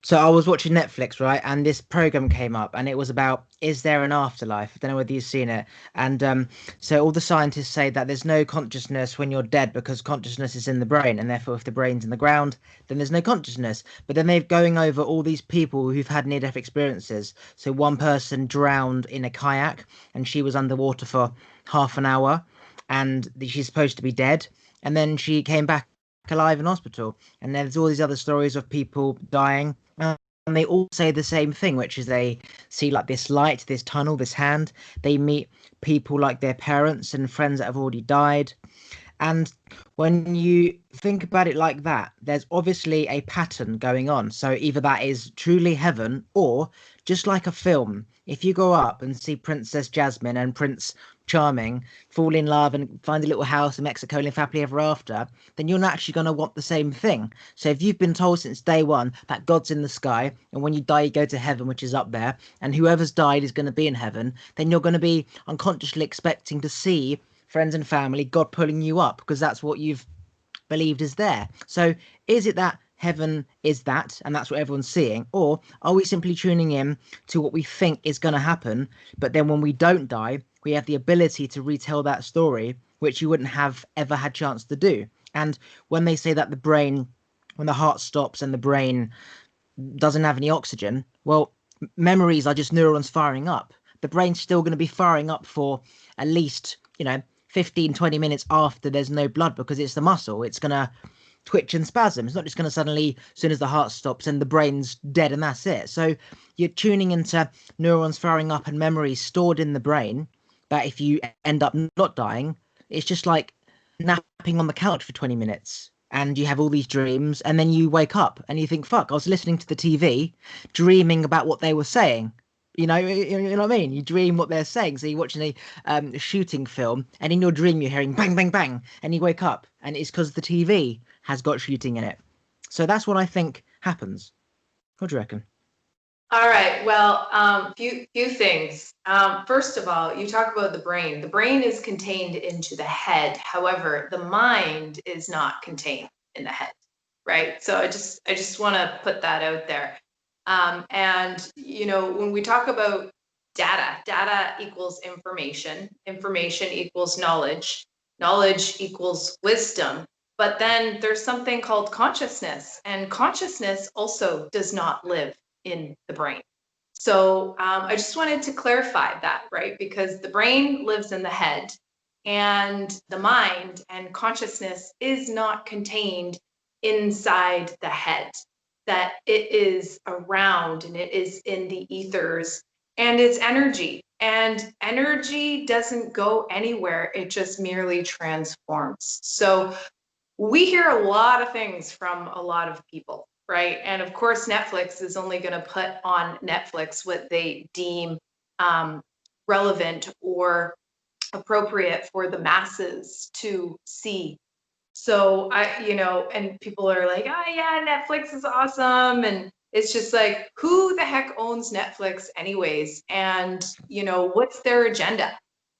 So I was watching Netflix, right, and this program came up, and it was about is there an afterlife? I don't know whether you've seen it. And so all the scientists say that there's no consciousness when you're dead because consciousness is in the brain, and therefore if the brain's in the ground, then there's no consciousness. But then they're going over all these people who've had near-death experiences. So one person drowned in a kayak, and she was underwater for half an hour, and she's supposed to be dead, and then she came back alive in hospital. And there's all these other stories of people dying. And they all say the same thing, which is they see like this light, this tunnel, this hand. They meet people like their parents and friends that have already died. And when you think about it like that, there's obviously a pattern going on. So either that is truly heaven, or just like a film, if you go up and see Princess Jasmine and Prince Charming fall in love and find a little house in Mexico and live happily ever after, then you're naturally going to want the same thing. So if you've been told since day one that God's in the sky and when you die you go to heaven, which is up there, and whoever's died is going to be in heaven, then you're going to be unconsciously expecting to see friends and family, God pulling you up because that's what you've believed is there. So is it that heaven is that and that's what everyone's seeing, or are we simply tuning in to what we think is going to happen, but then when we don't die we have the ability to retell that story which you wouldn't have ever had chance to do? And when they say that the brain, when the heart stops and the brain doesn't have any oxygen, well, memories are just neurons firing up. The brain's still going to be firing up for at least, 15, 20 minutes after there's no blood because it's the muscle. It's going to twitch and spasm. It's not just going to suddenly, as soon as the heart stops and the brain's dead and that's it. So you're tuning into neurons firing up and memories stored in the brain that if you end up not dying, it's just like napping on the couch for 20 minutes and you have all these dreams and then you wake up and you think, fuck, I was listening to the TV, dreaming about what they were saying. You know what I mean? You dream what they're saying. So you're watching a shooting film, and in your dream you're hearing bang, bang, bang, and you wake up, and it's because the TV has got shooting in it. So that's what I think happens. What do you reckon? All right. Well, few things. First of all, you talk about the brain. The brain is contained into the head. However, the mind is not contained in the head, right? So I just want to put that out there. And when we talk about data, data equals information. Information equals knowledge. Knowledge equals wisdom. But then there's something called consciousness, and consciousness also does not live in the brain. So I just wanted to clarify that, right? Because the brain lives in the head, and the mind and consciousness is not contained inside the head, that it is around and it is in the ethers, and it's energy. And energy doesn't go anywhere, it just merely transforms. So we hear a lot of things from a lot of people, right? And of course, Netflix is only going to put on Netflix what they deem um, relevant or appropriate for the masses to see. So and people are like, oh yeah, Netflix is awesome. And it's just like, who the heck owns Netflix anyways? And, what's their agenda?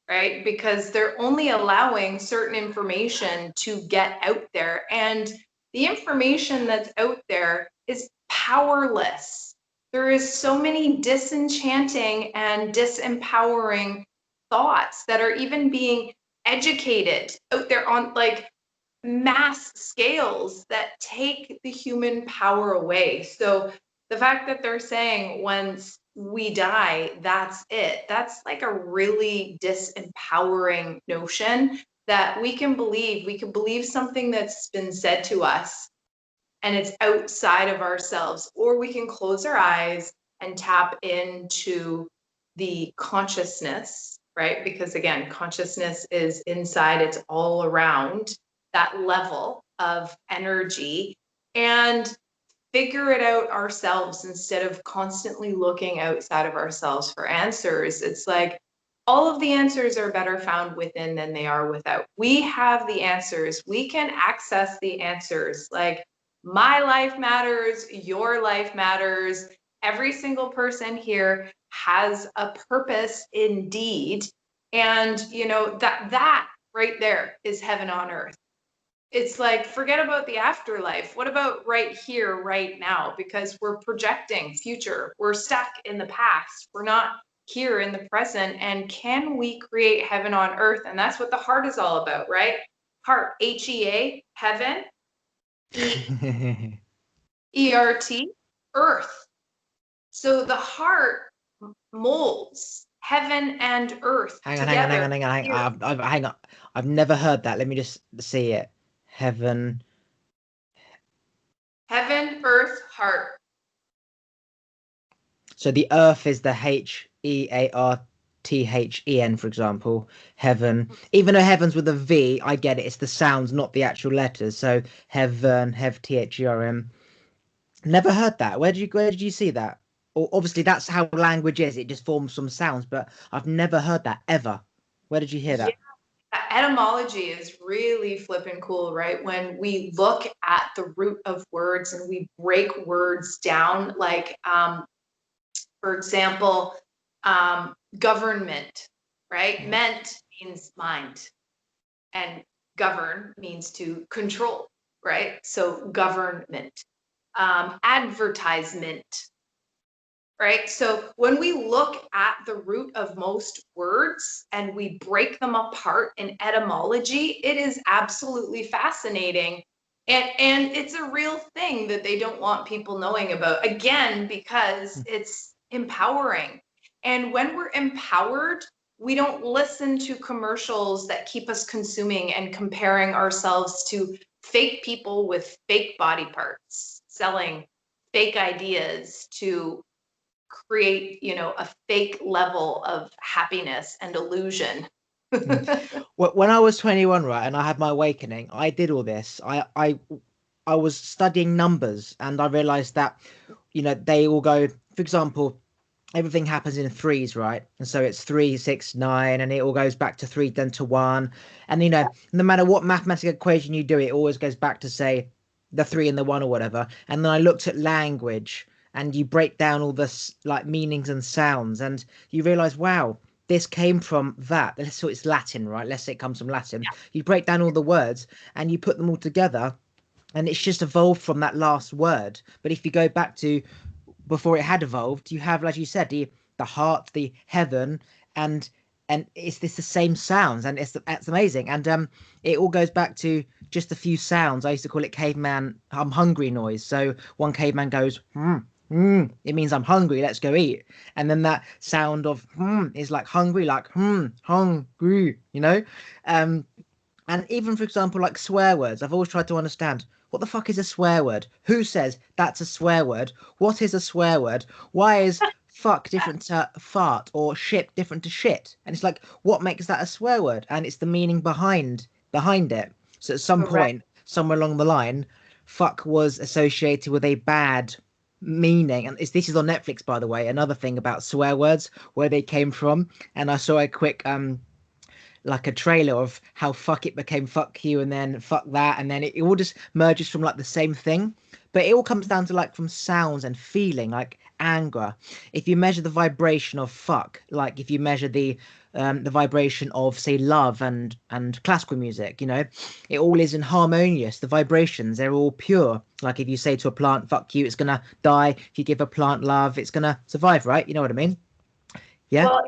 Right? Because they're only allowing certain information to get out there. And the information that's out there is powerless. There is so many disenchanting and disempowering thoughts that are even being educated out there on like mass scales that take the human power away. So the fact that they're saying once we die, that's it, that's like a really disempowering notion that we can believe something that's been said to us and it's outside of ourselves, or we can close our eyes and tap into the consciousness, right? Because again, consciousness is inside, it's all around that level of energy, and figure it out ourselves instead of constantly looking outside of ourselves for answers. It's like all of the answers are better found within than they are without. We have the answers. We can access the answers. Like my life matters, your life matters. Every single person here has a purpose indeed. And that right there is heaven on earth. It's like, forget about the afterlife. What about right here, right now? Because we're projecting future. We're stuck in the past. We're not here in the present. And can we create heaven on earth? And that's what the heart is all about, right? Heart, HEA, heaven, EERT, earth. So the heart molds heaven and earth Hang on, hang on, hang together on, hang on, hang here. on. Hang on. I've never heard that. Let me just see it. Heaven. Heaven, earth, heart. So the earth is the HEARTHEN, for example. Heaven. Even though heaven's with a V, I get it. It's the sounds, not the actual letters. So heaven, THERM. Never heard that. Where did you see that? Or obviously that's how language is. It just forms some sounds, but I've never heard that ever. Where did you hear Yeah, that? etymology is really flipping cool, right? When we look at the root of words and we break words down, like, for example, government, right? Ment means mind, and govern means to control, right? So government. Advertisement, right? So when we look at the root of most words and we break them apart in etymology, it is absolutely fascinating. And it's a real thing that they don't want people knowing about, again, because it's empowering. And when we're empowered, we don't listen to commercials that keep us consuming and comparing ourselves to fake people with fake body parts, selling fake ideas to create, a fake level of happiness and illusion. Mm. When I was 21, right, and I had my awakening, I did all this. I was studying numbers, and I realized that, they all go, for example, everything happens in threes, right? And so it's 3, 6, 9, and it all goes back to three, then to one. And no matter what mathematical equation you do, it always goes back to say the three and the one or whatever. And then I looked at language, and you break down all this like meanings and sounds, and you realize, wow, this came from that. So it's Latin, right? Let's say it comes from Latin. You break down all the words and you put them all together, and it's just evolved from that last word. But if you go back to before it had evolved, you have, like you said, the heart, the heaven, and it's this the same sounds, and it's amazing. And it all goes back to just a few sounds. I used to call it caveman I'm hungry noise. So one caveman goes it means I'm hungry, let's go eat. And then that sound of is like hungry, like hungry, um and even, for example, like swear words, I've always tried to understand what the fuck is a swear word? Who says that's a swear word? What is a swear word? Why is fuck different to fart or shit different to shit? And it's like, what makes that a swear word? And it's the meaning behind it. So at some Correct. point, somewhere along the line, fuck was associated with a bad meaning. And this is on Netflix, by the way, another thing about swear words, where they came from. And I saw a quick like a trailer of how fuck it became fuck you, and then fuck that, and then it all just merges from like the same thing. But it all comes down to like from sounds and feeling, like anger. If you measure the vibration of fuck, like if you measure the vibration of, say, love and classical music, it all is in harmonious. The vibrations, they're all pure. Like if you say to a plant fuck you, it's gonna die. If you give a plant love, it's gonna survive, right? You know what I mean? Yeah. Well,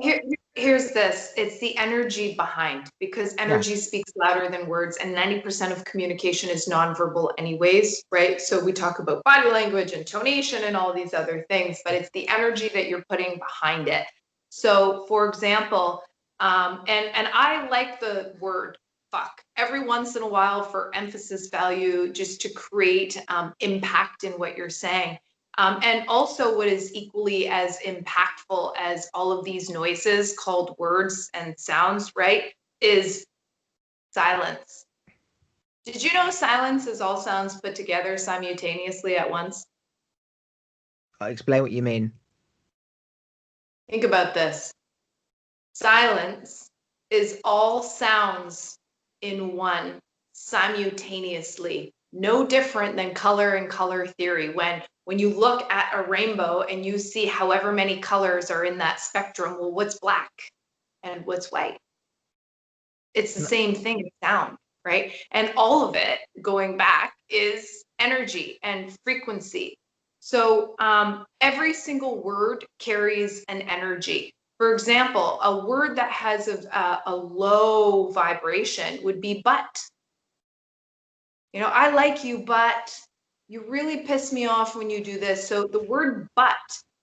here's this. It's the energy behind, because Yeah. energy speaks louder than words, and 90% of communication is nonverbal anyways, right? So we talk about body language and tonation and all these other things, but it's the energy that you're putting behind it. So, for example, and I like the word fuck every once in a while for emphasis value, just to create impact in what you're saying. And also, what is equally as impactful as all of these noises called words and sounds, right, is silence. Did you know silence is all sounds put together simultaneously at once? I'll explain what you mean. Think about this. Silence is all sounds in one simultaneously. No different than color and color theory. When you look at a rainbow and you see however many colors are in that spectrum, well, what's black and what's white? It's the same thing in sound. right? And all of it, going back, is energy and frequency. So every single word carries an energy. For example, a word that has a low vibration would be but. You know, I like you, but you really piss me off when you do this. So the word but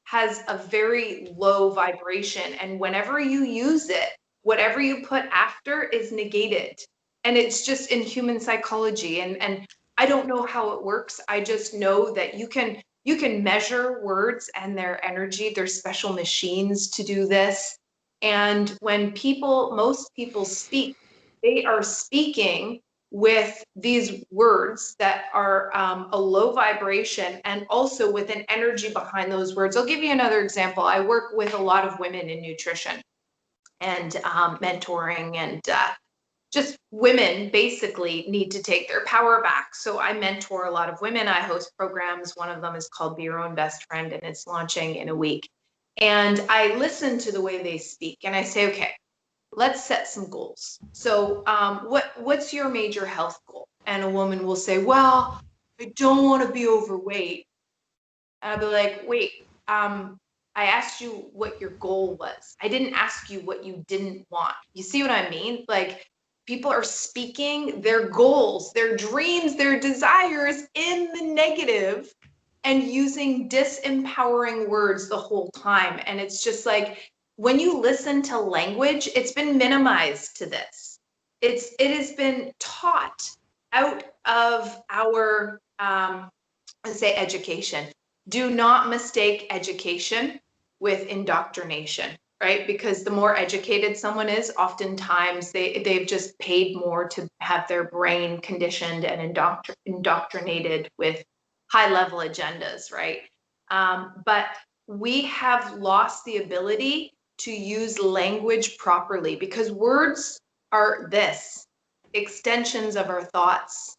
has a very low vibration. And whenever you use it, whatever you put after is negated. And it's just in human psychology. And I don't know how it works. I just know that you can measure words and their energy. There's special machines to do this. And when most people speak, they are speaking with these words that are a low vibration and also with an energy behind those words. I'll give you another example. I work with a lot of women in nutrition and mentoring, and just women basically need to take their power back. So I mentor a lot of women. I host programs. One of them is called Be Your Own Best Friend, and it's launching in a week. And I listen to the way they speak and I say, okay, let's set some goals. So what's your major health goal? And a woman will say, well, I don't want to be overweight. And I'll be like, wait, I asked you what your goal was. I didn't ask you what you didn't want. You see what I mean? Like, people are speaking their goals, their dreams, their desires in the negative and using disempowering words the whole time. And it's just like, when you listen to language, it's been minimized to this. It has been taught out of our let's say education. Do not mistake education with indoctrination, right? Because the more educated someone is, oftentimes they've just paid more to have their brain conditioned and indoctrinated with high level agendas, right? But we have lost the ability to use language properly because words are this extensions of our thoughts.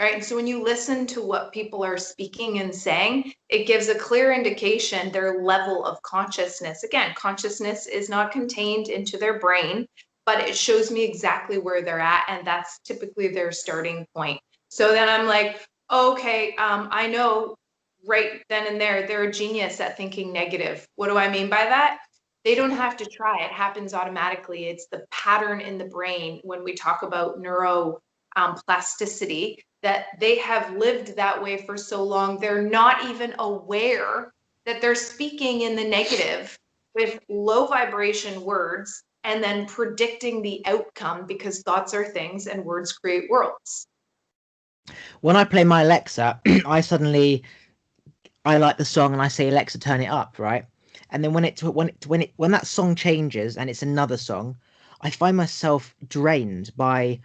Right. And so when you listen to what people are speaking and saying, it gives a clear indication their level of consciousness. Again, consciousness is not contained into their brain, but it shows me exactly where they're at. And that's typically their starting point. So then I'm like, okay, I know right then and there, they're a genius at thinking negative. What do I mean by that? They don't have to try. It happens automatically. It's the pattern in the brain when we talk about plasticity, that they have lived that way for so long, they're not even aware that they're speaking in the negative with low vibration words and then predicting the outcome, because thoughts are things and words create worlds. When I play my Alexa, I like the song and I say, Alexa, turn it up, right? And then when that song changes and it's another song, I find myself drained by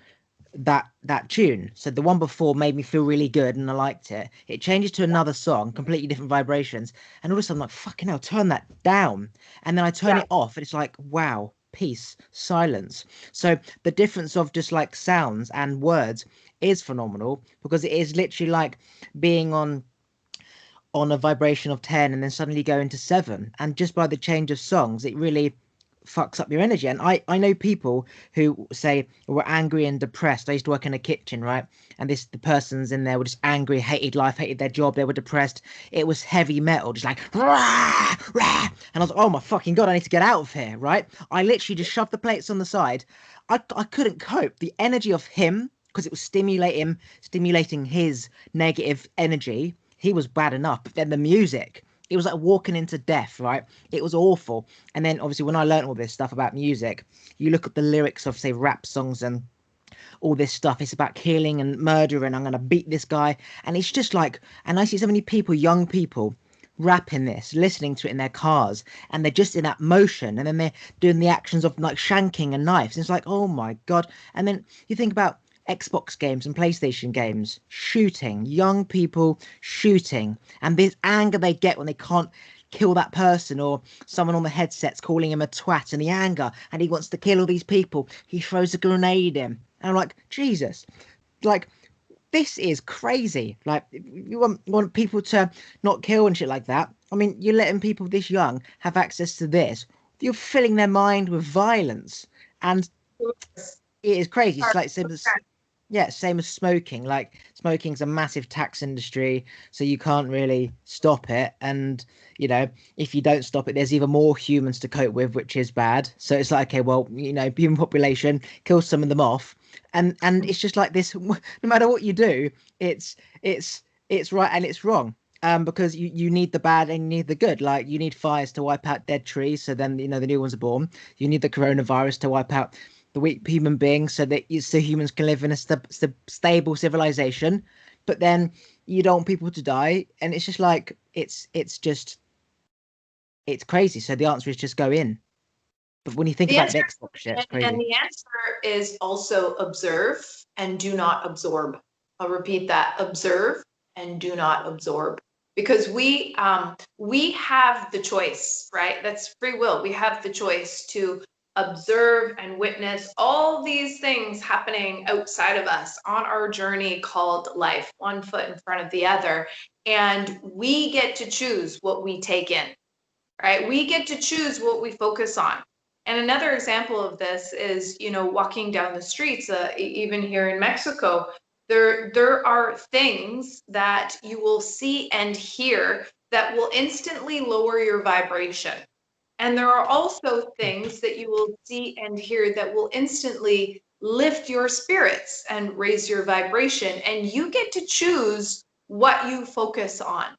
that tune. So the one before made me feel really good and I liked it. It changes to another song, completely different vibrations, and all of a sudden I'm like, fucking hell, turn that down. And then I turn Yeah. it off and it's like, wow, peace, silence. So the difference of just like sounds and words is phenomenal, because it is literally like being on a vibration of 10 and then suddenly go into 7, and just by the change of songs it really fucks up your energy. And I know people who say were angry and depressed. I used to work in a kitchen, right? And the persons in there were just angry, hated life, hated their job, they were depressed. It was heavy metal, just like rah, rah. And I was like, oh my fucking god, I need to get out of here, right? I literally just shoved the plates on the side. I couldn't cope. The energy of him, because it was stimulating his negative energy. He was bad enough, but then the music, it was like walking into death, right? It was awful. And then obviously when I learned all this stuff about music, you look at the lyrics of say rap songs and all this stuff, it's about killing and murder and I'm gonna beat this guy. And it's just like, and I see so many people, young people, rapping this, listening to it in their cars, and they're just in that motion, and then they're doing the actions of like shanking and knives. And it's like, oh my god. And then you think about Xbox games and PlayStation games, shooting, young people shooting, and this anger they get when they can't kill that person, or someone on the headsets calling him a twat, and the anger, and he wants to kill all these people, he throws a grenade in. And I'm like, Jesus, like, this is crazy. Like, you want people to not kill and shit like that. I mean, you're letting people this young have access to this. You're filling their mind with violence, and it is crazy. It's like Yeah, same as smoking. Like smoking's a massive tax industry, so you can't really stop it. And you know, if you don't stop it, there's even more humans to cope with, which is bad. So it's like, okay, well, human population, kill some of them off, and it's just like this. No matter what you do, it's it's it's right and it's wrong. Because you need the bad and you need the good. Like you need fires to wipe out dead trees, so then the new ones are born. You need the coronavirus to wipe out the weak human beings so humans can live in a stable civilization. But then you don't want people to die, and it's just like it's crazy. So the answer is just go in. But when you think The about answer, the Xbox shit, it's and crazy. the answer is also observe and do not absorb. I'll repeat that: observe and do not absorb, because we have the choice, right? That's free will. We have the choice to observe and witness all these things happening outside of us on our journey called life, one foot in front of the other, and we get to choose what we take in, right? We get to choose what we focus on. And another example of this is, walking down the streets, even here in Mexico, there are things that you will see and hear that will instantly lower your vibration. And there are also things that you will see and hear that will instantly lift your spirits and raise your vibration. And you get to choose what you focus on.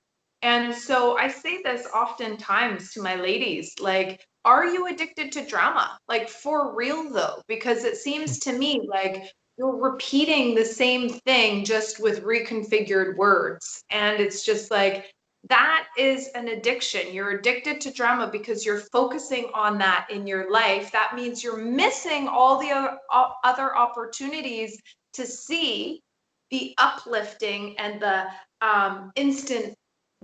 And so I say this oftentimes to my ladies, like, are you addicted to drama? Like, for real though, because it seems to me like you're repeating the same thing just with reconfigured words. And it's just like, that is an addiction. You're addicted to drama because you're focusing on that in your life. That means you're missing all the other opportunities to see the uplifting and the instant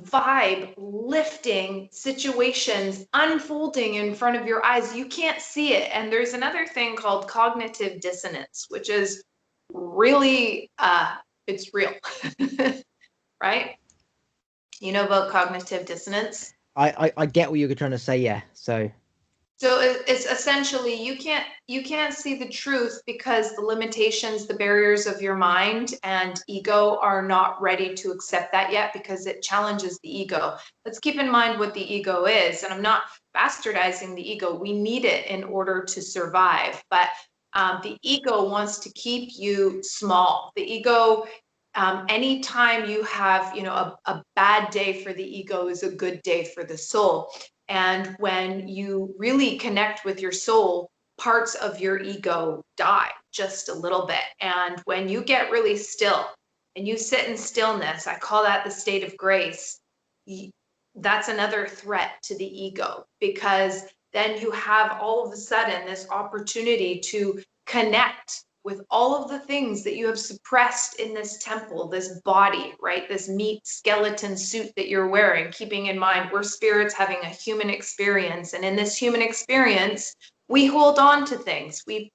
vibe lifting situations unfolding in front of your eyes. You can't see it. And there's another thing called cognitive dissonance, which is really, it's real, right? You know about cognitive dissonance? I get what you're trying to say. Yeah. So So it's essentially you can't see the truth because the limitations, the barriers of your mind and ego are not ready to accept that yet, because it challenges the ego. Let's keep in mind what the ego is, and I'm not bastardizing the ego. We need it in order to survive, but the ego wants to keep you small. The ego, anytime you have, a bad day for the ego is a good day for the soul. And when you really connect with your soul, parts of your ego die just a little bit. And when you get really still and you sit in stillness, I call that the state of grace. That's another threat to the ego, because then you have all of a sudden this opportunity to connect with all of the things that you have suppressed in this temple, this body, right? This meat skeleton suit that you're wearing, keeping in mind we're spirits having a human experience. And in this human experience, we hold on to things. We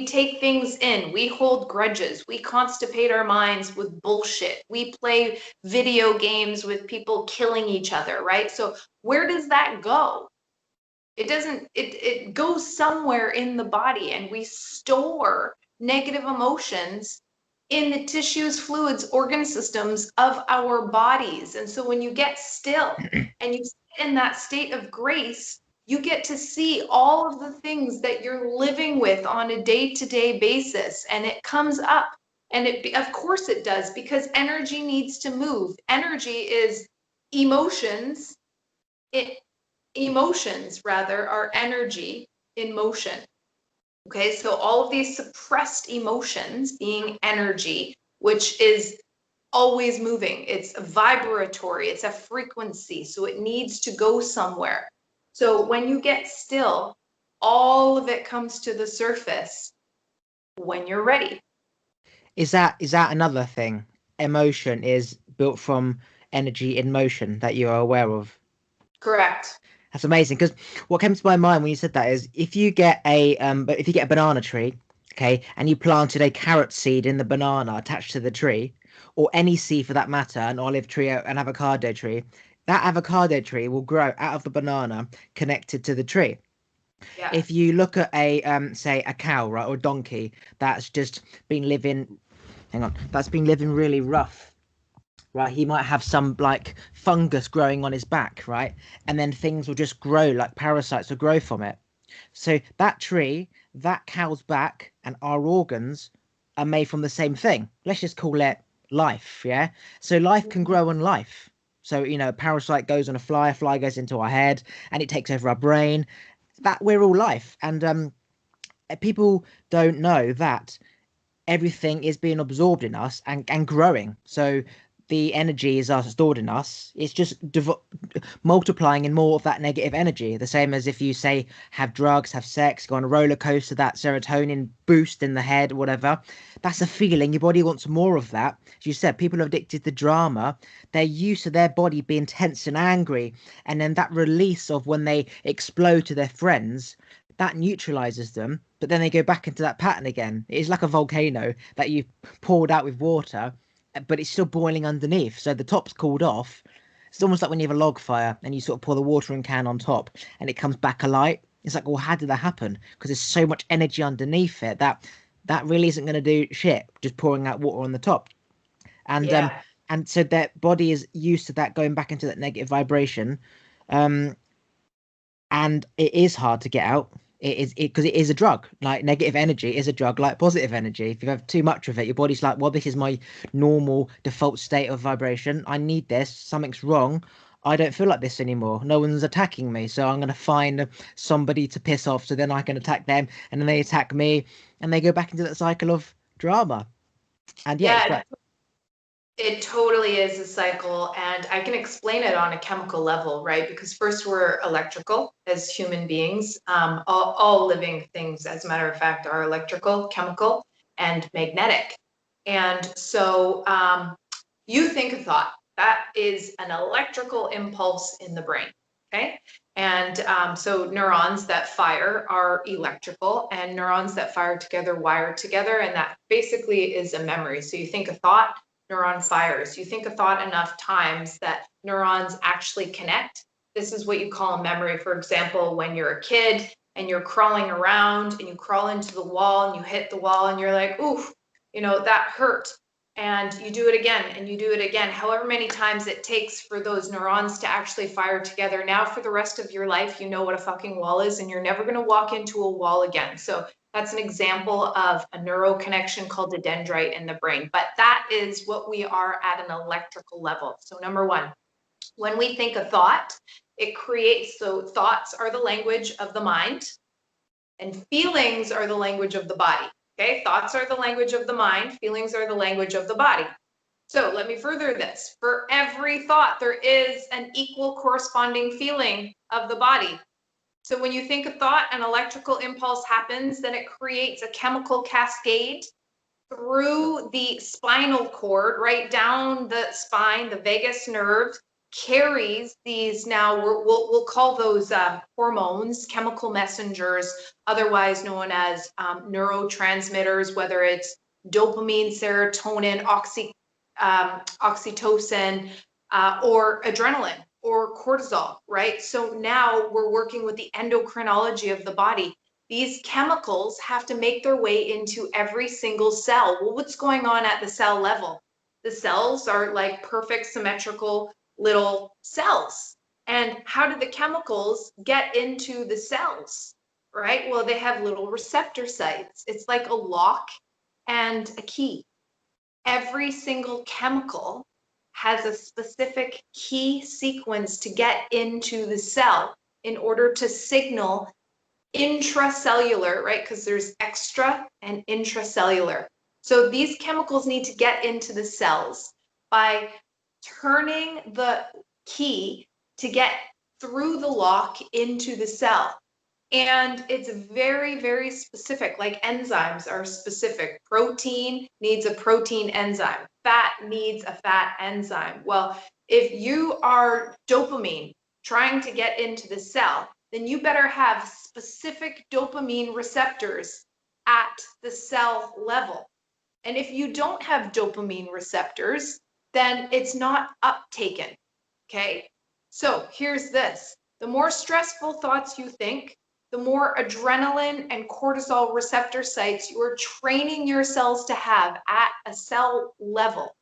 take things in. We hold grudges. We constipate our minds with bullshit. We play video games with people killing each other, right? So where does that go? It doesn't, it goes somewhere in the body, and we store negative emotions in the tissues, fluids, organ systems of our bodies. And so when you get still and you sit in that state of grace, you get to see all of the things that you're living with on a day-to-day basis, and it comes up. And of course it does, because energy needs to move. Energy is emotions. It Emotions rather are energy in motion. Okay, so all of these suppressed emotions being energy, which is always moving. It's vibratory, it's a frequency, so it needs to go somewhere. So when you get still, all of it comes to the surface when you're ready. is that another thing? Emotion is built from energy in motion that you are aware of. Correct. That's amazing. Because what came to my mind when you said that is if you get a banana tree, okay, and you planted a carrot seed in the banana attached to the tree, or any seed for that matter, an olive tree, an avocado tree, that avocado tree will grow out of the banana connected to the tree. Yeah. If you look at a say a cow, right, or a donkey that's just been living hang on, that's been living really rough, right? He might have some like fungus growing on his back, right? And then things will just grow, like parasites will grow from it. So that tree, that cow's back, and our organs are made from the same thing. Let's just call it life, yeah? So life can grow on life. So, a parasite goes on a fly goes into our head, and it takes over our brain. That we're all life. And people don't know that everything is being absorbed in us and growing. So the energy is stored in us. It's just multiplying in more of that negative energy. The same as if you say have drugs, have sex, go on a roller coaster, that serotonin boost in the head, whatever. That's a feeling. Your body wants more of that. As you said, people are addicted to drama. They're used to their body being tense and angry. And then that release of when they explode to their friends, that neutralizes them, but then they go back into that pattern again. It is like a volcano that you've poured out with water, but it's still boiling underneath. So the top's cooled off. It's almost like when you have a log fire and you sort of pour the watering can on top and it comes back alight. It's like, well, how did that happen? Because there's so much energy underneath it that really isn't going to do shit, just pouring out water on the top. And Yeah. and so their body is used to that going back into that negative vibration. Um, and it is hard to get out. It is because it is a drug. Like negative energy is a drug, like positive energy. If you have too much of it, your body's like, well, this is my normal default state of vibration. I need this. Something's wrong. I don't feel like this anymore. No one's attacking me, so I'm gonna find somebody to piss off, so then I can attack them, and then they attack me, and they go back into that cycle of drama. And yeah, it's Yeah, great. it totally is a cycle, and I can explain it on a chemical level, right? Because first, we're electrical as human beings. All living things, as a matter of fact, are electrical, chemical, and magnetic. And so you think a thought, that is an electrical impulse in the brain, okay? And so neurons that fire are electrical, and neurons that fire together wire together, and that basically is a memory. So you think a thought, neuron fires. You think a thought enough times that neurons actually connect. This is what you call a memory. For example, when you're a kid and you're crawling around and you crawl into the wall and you hit the wall and you're like, oof, that hurt. And you do it again and you do it again, however many times it takes for those neurons to actually fire together. Now, for the rest of your life, you know what a fucking wall is, and you're never going to walk into a wall again. So that's an example of a neural connection called a dendrite in the brain. But that is what we are at an electrical level. So number one, when we think a thought, it creates, so thoughts are the language of the mind, and feelings are the language of the body. Okay, thoughts are the language of the mind, feelings are the language of the body. So let me further this. For every thought, there is an equal corresponding feeling of the body. So when you think a thought, an electrical impulse happens, then it creates a chemical cascade through the spinal cord, right down the spine, the vagus nerve carries these. Now we'll call those hormones, chemical messengers, otherwise known as neurotransmitters, whether it's dopamine, serotonin, oxytocin, or adrenaline or cortisol, right? So now we're working with the endocrinology of the body. These chemicals have to make their way into every single cell. Well, what's going on at the cell level? The cells are like perfect symmetrical little cells. And how do the chemicals get into the cells? Right? Well, they have little receptor sites. It's like a lock and a key. Every single chemical has a specific key sequence to get into the cell in order to signal intracellular, right? Because there's extra and intracellular. So these chemicals need to get into the cells by turning the key to get through the lock into the cell. And it's very, very specific. Like enzymes are specific. Protein needs a protein enzyme. Fat needs a fat enzyme. Well, if you are dopamine trying to get into the cell, then you better have specific dopamine receptors at the cell level. And if you don't have dopamine receptors, then it's not uptaken. Okay. So here's this. The more stressful thoughts you think, the more adrenaline and cortisol receptor sites you are training your cells to have at a cell level.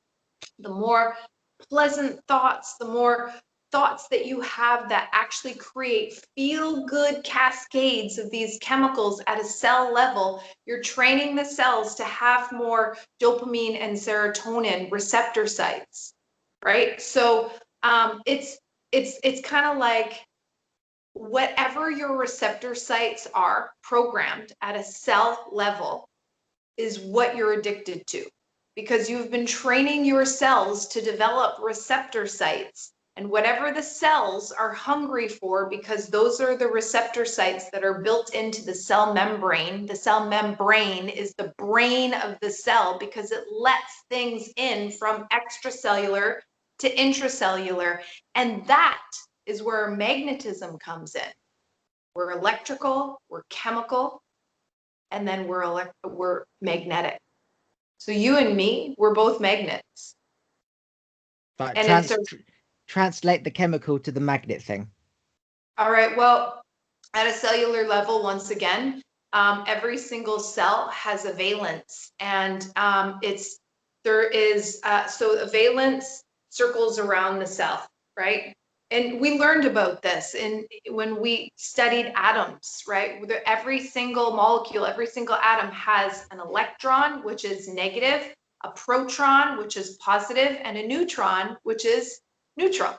The more pleasant thoughts, the more thoughts that you have that actually create feel-good cascades of these chemicals at a cell level, you're training the cells to have more dopamine and serotonin receptor sites, right? So it's kind of like whatever your receptor sites are programmed at a cell level is what you're addicted to, because you've been training your cells to develop receptor sites, and whatever the cells are hungry for, because those are the receptor sites that are built into the cell membrane. The cell membrane is the brain of the cell because it lets things in from extracellular to intracellular, and that is where magnetism comes in. We're electrical, we're chemical, and then we're magnetic. So you and me, we're both magnets. But And translate the chemical to the magnet thing. All right, well, at a cellular level, once again, every single cell has a valence, and so a valence circles around the cell, right? And we learned about this when we studied atoms, right? Every single molecule, every single atom has an electron, which is negative, a proton, which is positive, and a neutron, which is neutral.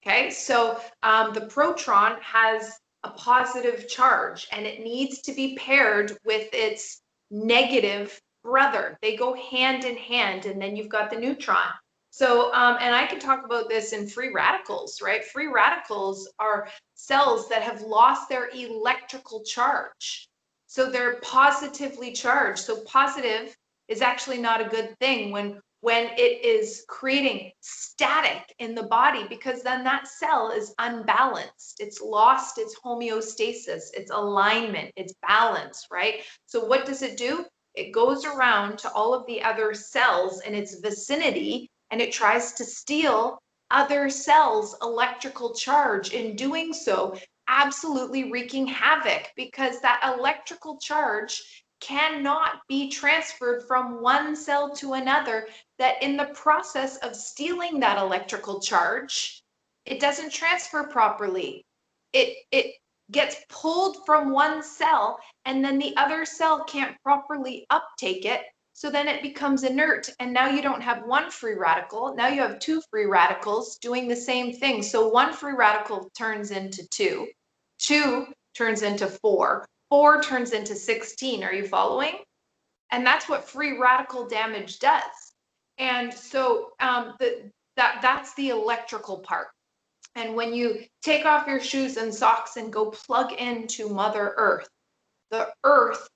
Okay, so the proton has a positive charge, and it needs to be paired with its negative brother. They go hand in hand, and then you've got the neutron. So, and I can talk about this in free radicals, right? Free radicals are cells that have lost their electrical charge. So they're positively charged. So positive is actually not a good thing when it is creating static in the body, because then that cell is unbalanced. It's lost its homeostasis, its alignment, its balance, right? So what does it do? It goes around to all of the other cells in its vicinity, and it tries to steal other cells' electrical charge. In doing so, absolutely wreaking havoc, because that electrical charge cannot be transferred from one cell to another. That in the process of stealing that electrical charge, it doesn't transfer properly. It gets pulled from one cell, and then the other cell can't properly uptake it. So then it becomes inert, and now you don't have one free radical. Now you have two free radicals doing the same thing. So one free radical turns into two, two turns into four, four turns into 16. Are you following? And that's what free radical damage does. And so that's the electrical part. And when you take off your shoes and socks and go plug into Mother Earth, the Earth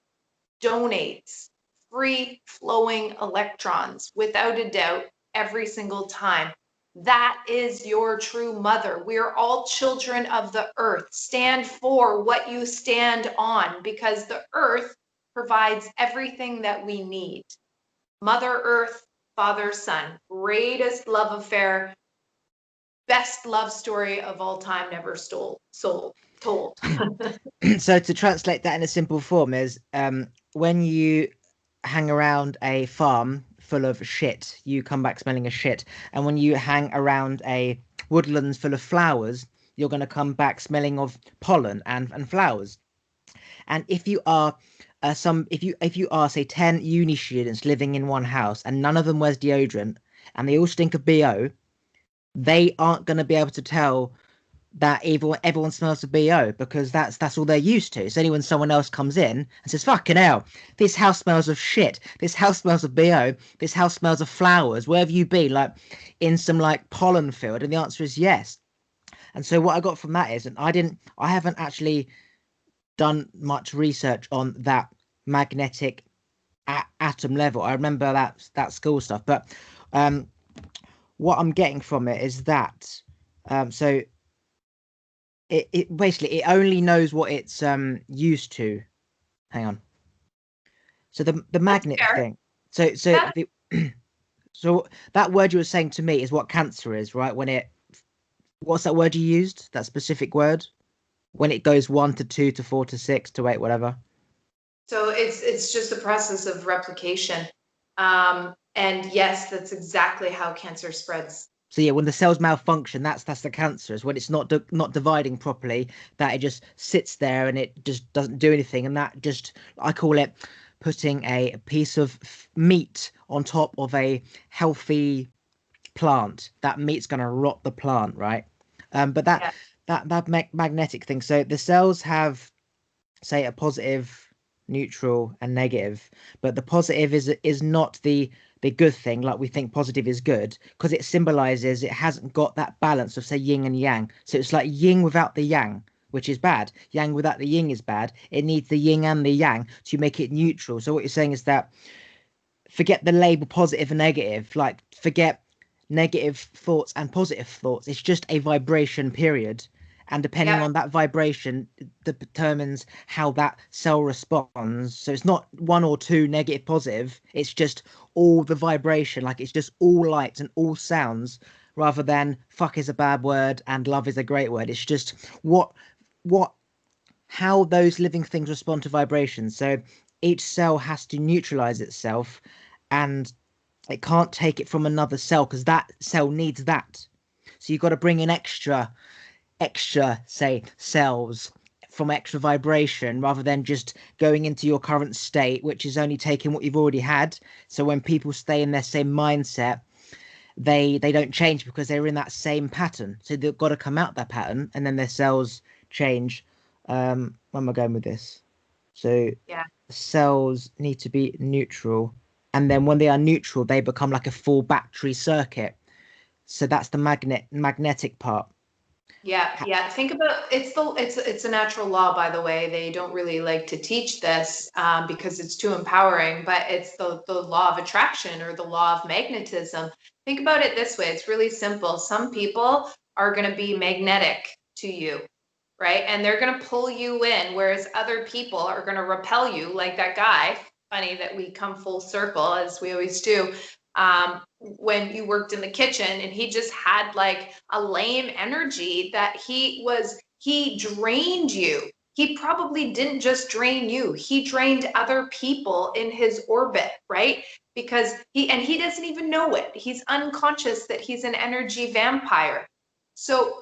donates free flowing electrons without a doubt every single time. That is your true mother. We are all children of the earth. Stand for what you stand on, because the earth provides everything that we need. Mother Earth, Father Son, greatest love affair, best love story of all time, never told. So to translate that in a simple form is when you hang around a farm full of shit, you come back smelling of shit. And when you hang around a woodlands full of flowers, you're going to come back smelling of pollen and flowers. And if you are if you are say 10 uni students living in one house and none of them wears deodorant and they all stink of BO, they aren't going to be able to tell that everyone smells of BO, because that's all they're used to. So only when someone else comes in and says, fucking hell, this house smells of shit, this house smells of BO, this house smells of flowers, where have you been, like in some like pollen field? And the answer is yes. And so what I got from that is, and I haven't actually done much research on that magnetic atom level. I remember that school stuff, but what I'm getting from it is that so it basically it only knows what it's used to. Hang on. So the magnet thing. So so that word you were saying to me is what cancer is, right? What's that word you used? That specific word? when it goes 1 to 2 to 4 to 6 to 8, whatever. So it's just a process of replication. And yes, that's exactly how cancer spreads. So yeah, when the cells malfunction, that's the cancer. Is when it's not dividing properly, that it just sits there and it just doesn't do anything, and that just, I call it putting a piece of meat on top of a healthy plant. That meat's gonna rot the plant, right? But Yeah, that magnetic thing. So the cells have, say, a positive, neutral, and negative. But the positive is not the good thing, like we think positive is good, because it symbolizes it hasn't got that balance of, say, yin and yang. So it's like yin without the yang, which is bad. Yang without the yin is bad. It needs the yin and the yang to make it neutral. So what you're saying is that forget the label positive and negative, like forget negative thoughts and positive thoughts. It's just a vibration, period. And depending yeah, on that vibration, that determines how that cell responds. So it's not one or two negative, positive. It's just all the vibration, like it's just all lights and all sounds, rather than fuck is a bad word and love is a great word. It's just what how those living things respond to vibrations. So each cell has to neutralize itself, and it can't take it from another cell because that cell needs that. So you've got to bring in extra, say, cells from extra vibration, rather than just going into your current state, which is only taking what you've already had. So when people stay in their same mindset, they don't change because they're in that same pattern. So they've got to come out that pattern, and then their cells change. Where am I going with this? So yeah. cells need to be neutral, and then when they are neutral, they become like a full battery circuit. So that's the magnetic part. Yeah, yeah. Think about it's a natural law, by the way. They don't really like to teach this because it's too empowering, but it's the law of attraction or the law of magnetism. Think about it this way. It's really simple. Some people are going to be magnetic to you, right? And they're going to pull you in, whereas other people are going to repel you, like that guy. Funny that we come full circle as we always do. When you worked in the kitchen and he just had like a lame energy that he drained you. He probably didn't just drain you, he drained other people in his orbit, right? Because he doesn't even know it. He's unconscious that he's an energy vampire. So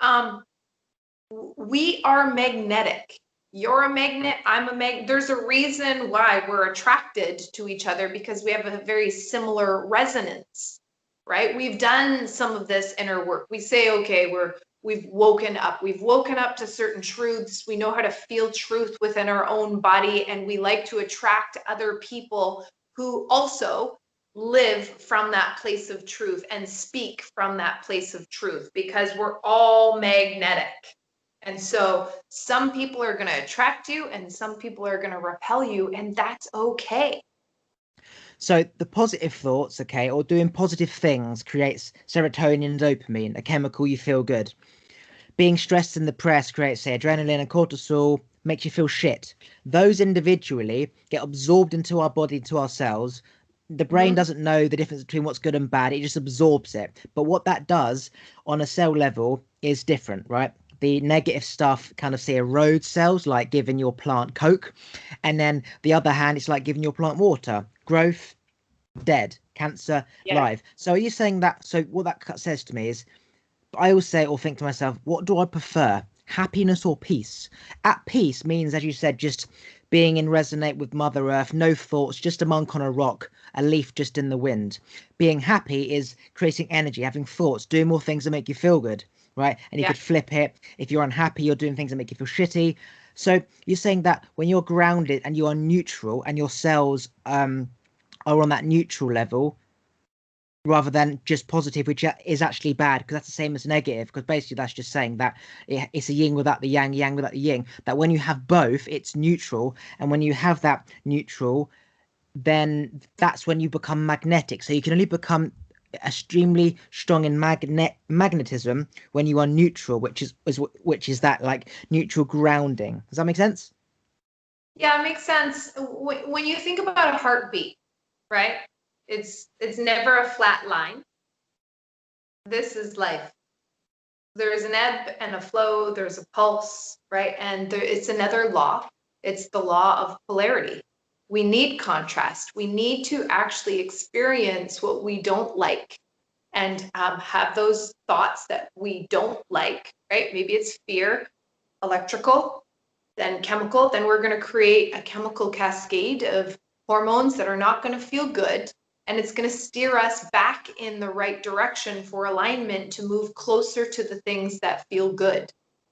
we are magnetic. You're a magnet, I'm a magnet. There's a reason why we're attracted to each other, because we have a very similar resonance, right? We've done some of this inner work. We say, okay, we've woken up. We've woken up to certain truths. We know how to feel truth within our own body, and we like to attract other people who also live from that place of truth and speak from that place of truth, because we're all magnetic. And so some people are going to attract you and some people are going to repel you, and that's okay. So the positive thoughts, okay, or doing positive things creates serotonin and dopamine, a chemical you feel good. Being stressed and depressed creates, say, adrenaline and cortisol, makes you feel shit. Those individually get absorbed into our body, into our cells. The brain Mm-hmm. doesn't know the difference between what's good and bad, it just absorbs it. But what that does on a cell level is different, right? The negative stuff kind of, say, erodes cells, like giving your plant coke. And then the other hand, it's like giving your plant water. Growth, dead. Cancer, Yeah. live. So are you saying that? So what that says to me is, I always say or think to myself, what do I prefer? Happiness or peace? At peace means, as you said, just being in resonate with Mother Earth, no thoughts, just a monk on a rock, a leaf just in the wind. Being happy is creating energy, having thoughts, doing more things that make you feel good, right? And you Yeah. could flip it. If you're unhappy, you're doing things that make you feel shitty. So you're saying that when you're grounded and you are neutral and your cells are on that neutral level, rather than just positive, which is actually bad, because that's the same as negative, because basically that's just saying that it's a yin without the yang, yang without the yin. That when you have both, it's neutral, and when you have that neutral, then that's when you become magnetic. So you can only become extremely strong in magnetism when you are neutral, which is that, like, neutral grounding. Does that make sense? Yeah, it makes sense. When you think about a heartbeat, right? It's never a flat line. This is life. there's an ebb and a flow, there's a pulse, right? And it's another law. It's the law of polarity. We need contrast. We need to actually experience what we don't like and have those thoughts that we don't like, right? Maybe it's fear, electrical, then chemical. Then we're going to create a chemical cascade of hormones that are not going to feel good. And it's going to steer us back in the right direction for alignment to move closer to the things that feel good.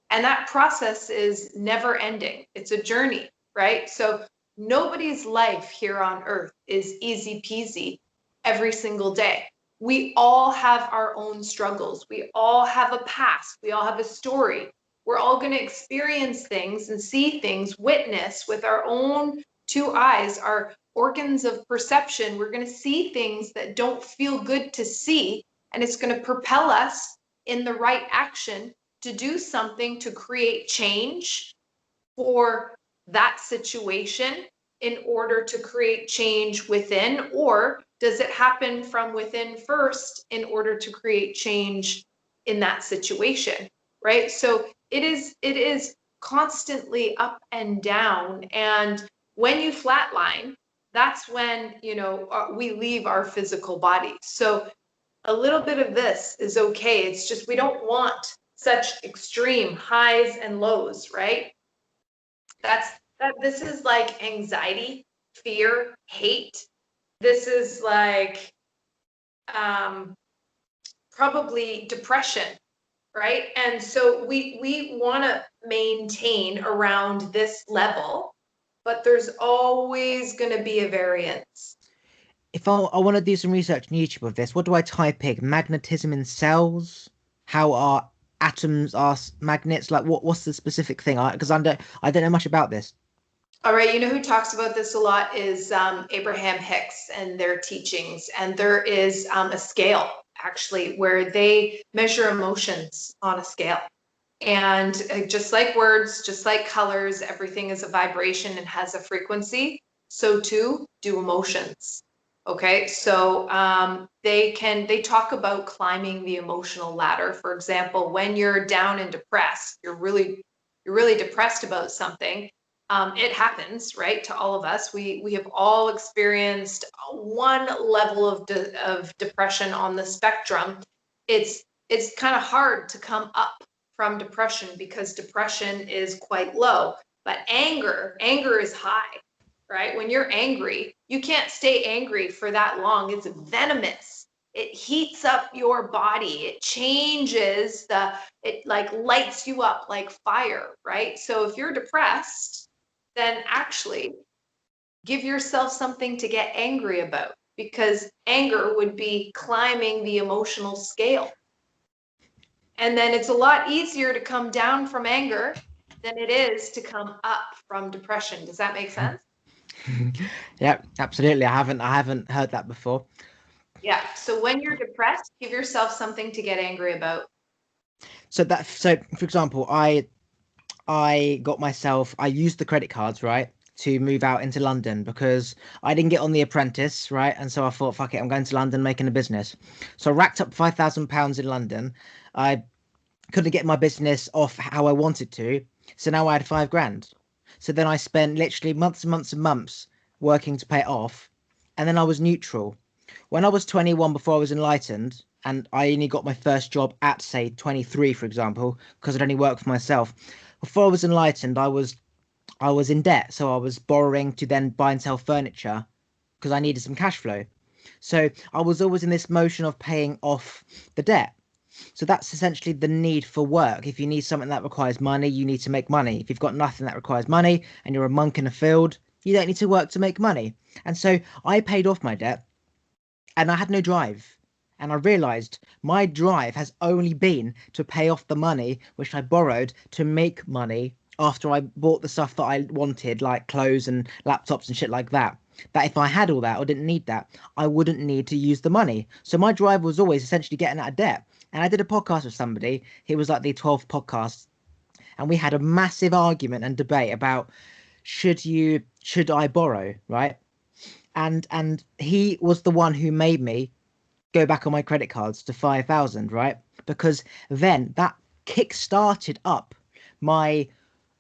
And that process is never ending. It's a journey, right? So nobody's life here on earth is easy peasy every single day. We all have our own struggles. We all have a past. We all have a story. We're all going to experience things and see things, witness with our own two eyes, our organs of perception. We're going to see things that don't feel good to see, and it's going to propel us in the right action to do something to create change for that situation in order to create change within, or does it happen from within first in order to create change in that situation, right? So it is constantly up and down, and when you flatline, that's when we leave our physical body. So a little bit of this is okay. It's just we don't want such extreme highs and lows, right? This is like anxiety, fear, hate. This is like um, probably depression, right? And so we want to maintain around this level, but there's always going to be a variance. If I want to do some research on YouTube of this, what do I type in? Magnetism in cells? How are atoms are magnets? Like what's the specific thing? Because I don't know much about this. All right, you know who talks about this a lot is Abraham Hicks and their teachings. And there is a scale actually where they measure emotions on a scale. And just like words, just like colors, everything is a vibration and has a frequency. So too do emotions. Okay, so they talk about climbing the emotional ladder. For example, when you're down and depressed, you're really depressed about something. It happens, right, to all of us. We have all experienced one level of depression on the spectrum. It's kind of hard to come up from depression because depression is quite low, but anger is high, right? When you're angry, you can't stay angry for that long. It's venomous. It heats up your body. It changes it like lights you up like fire, right? So if you're depressed, then actually give yourself something to get angry about, because anger would be climbing the emotional scale. And then it's a lot easier to come down from anger than it is to come up from depression. Does that make sense? Yeah, absolutely. I haven't heard that before. Yeah. So when you're depressed, give yourself something to get angry about. So for example, I used the credit cards, right, to move out into London because I didn't get on The Apprentice, right? And so I thought, fuck it, I'm going to London making a business. So I racked up £5,000 in London. I couldn't get my business off how I wanted to. So now I had 5 grand. So then I spent literally months and months and months working to pay it off. And then I was neutral. When I was 21, before I was enlightened, and I only got my first job at, say, 23, for example, because I'd only worked for myself. Before I was enlightened, I was in debt, so I was borrowing to then buy and sell furniture because I needed some cash flow. So I was always in this motion of paying off the debt. So that's essentially the need for work. If you need something that requires money, you need to make money. If you've got nothing that requires money and you're a monk in a field, you don't need to work to make money. And so I paid off my debt and I had no drive. And I realized my drive has only been to pay off the money which I borrowed to make money after I bought the stuff that I wanted, like clothes and laptops and shit like that. That if I had all that or didn't need that, I wouldn't need to use the money. So my drive was always essentially getting out of debt. And I did a podcast with somebody. It was like the 12th podcast. And we had a massive argument and debate about should I borrow, right? And he was the one who made me go back on my credit cards to 5,000, right? Because then kick-started up my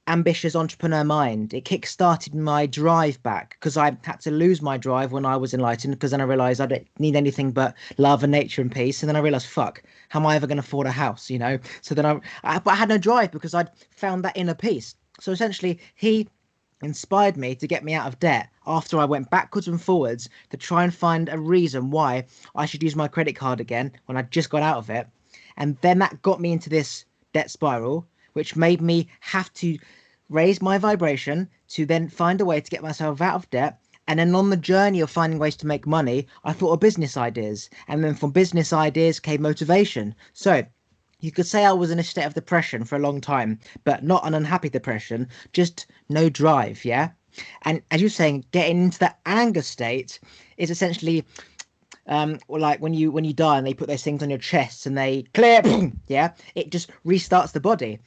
ambitious entrepreneur mind. It kick-started my drive back because I had to lose my drive when I was enlightened because then I realized I don't need anything but love and nature and peace. And then I realized, fuck, how am I ever going to afford a house, you know? So then but I had no drive because I'd found that inner peace. So essentially, he inspired me to get me out of debt after I went backwards and forwards to try and find a reason why I should use my credit card again when I'd just got out of it. And then that got me into this debt spiral, which made me have to raise my vibration to then find a way to get myself out of debt. And then on the journey of finding ways to make money, I thought of business ideas. And then from business ideas came motivation. So you could say I was in a state of depression for a long time, but not an unhappy depression, just no drive, yeah? And as you're saying, getting into that anger state is essentially like when you die and they put those things on your chest and they clear, yeah, it just restarts the body.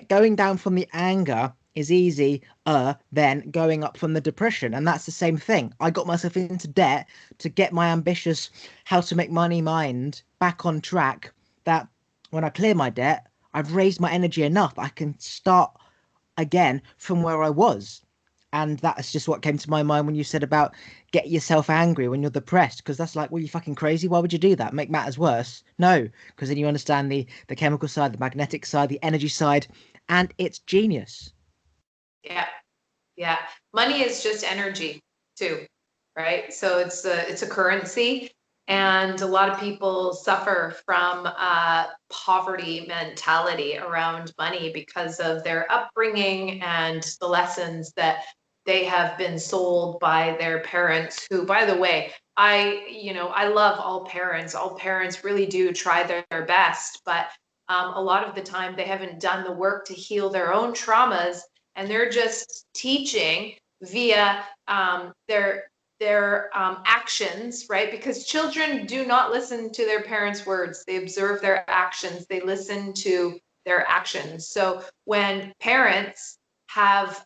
Going down from the anger is easy than going up from the depression, and that's the same thing. I got myself into debt to get my ambitious how to make money mind back on track, that when I clear my debt, I've raised my energy enough I can start again from where I was. And that's just what came to my mind when you said about get yourself angry when you're depressed, because that's like, well, you fucking crazy. Why would you do that? Make matters worse? No, because then you understand the chemical side, the magnetic side, the energy side, and it's genius. Yeah. Yeah. Money is just energy too, right? So it's a currency. And a lot of people suffer from poverty mentality around money because of their upbringing and the lessons that they have been sold by their parents, who, by the way, I love all parents. All parents really do try their best, but a lot of the time they haven't done the work to heal their own traumas, and they're just teaching via their actions, right? Because children do not listen to their parents' words. They observe their actions. They listen to their actions. So when parents have